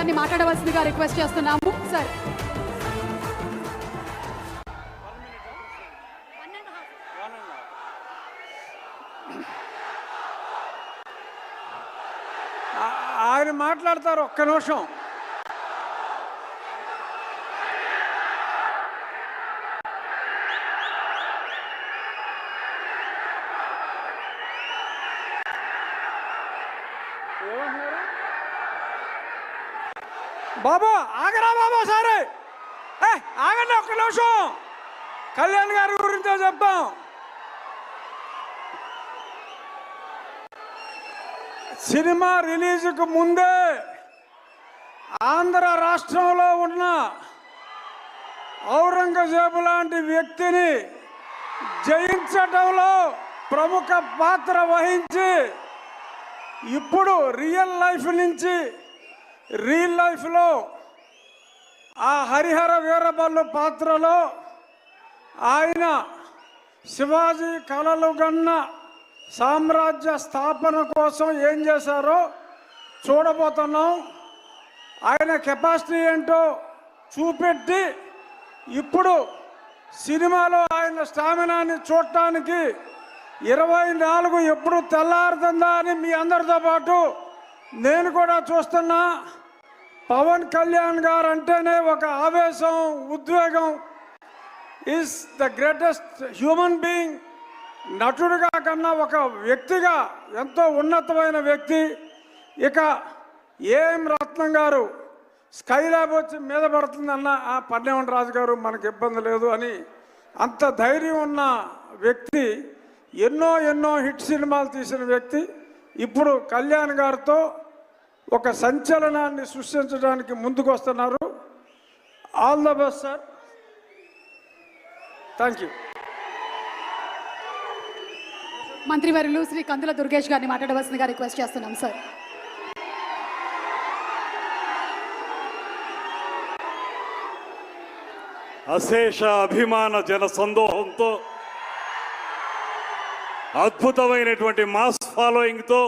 గారిని మాట్లాడవలసిందిగా రిక్వెస్ట్ చేస్తున్నాము. సార్ ఆయన మాట్లాడతారు. ఒక్క నిమిషం. బాబు ఆగరా బాబు, సరే ఆగండి ఒక్క నిమిషం. కళ్యాణ్ గారి గురించో చెప్తాం. సినిమా రిలీజ్కు ముందే ఆంధ్ర రాష్ట్రంలో ఉన్న ఔరంగజేబు లాంటి వ్యక్తిని జయించడంలో ప్రముఖ పాత్ర వహించి ఇప్పుడు రియల్ లైఫ్లో ఆ హరిహర వీరబల్లు పాత్రలో ఆయన శివాజీ కలలు గన్న సామ్రాజ్య స్థాపన కోసం ఏం చేశారో చూడబోతున్నాం. ఆయన కెపాసిటీ ఏంటో చూపెట్టి ఇప్పుడు సినిమాలో ఆయన స్టామినాని చూడటానికి 24 ఎప్పుడు తెల్లారుతుందా అని మీ అందరితో పాటు నేను కూడా చూస్తున్నా. పవన్ కళ్యాణ్ గారు అంటేనే ఒక ఆవేశం, ఉద్వేగం. Is the greatest human being. నటుడిగా కన్నా ఒక వ్యక్తిగా ఎంతో ఉన్నతమైన వ్యక్తి. ఇక ఏఎం రత్నం గారు స్కైలాబ్ వచ్చి మీద పడుతుందన్న ఆ పన్నెవన్ రాజు గారు మనకు ఇబ్బంది లేదు అని అంత ధైర్యం ఉన్న వ్యక్తి. ఎన్నో హిట్ సినిమాలు తీసిన వ్యక్తి. ఇప్పుడు కళ్యాణ్ గారితో ఒక సంచలనాన్ని సృష్టించడానికి ముందుకు వస్తున్నారు. All the best sir. Thank you. మంత్రివర్యులు శ్రీ కందుల దుర్గేష్ గారిని మాట్లాడవలసిందిగా రిక్వెస్ట్ చేస్తున్నాం. సార్ అశేష అభిమాన జన సందోహంతో, అద్భుతమైనటువంటి మాస్ ఫాలోయింగ్తో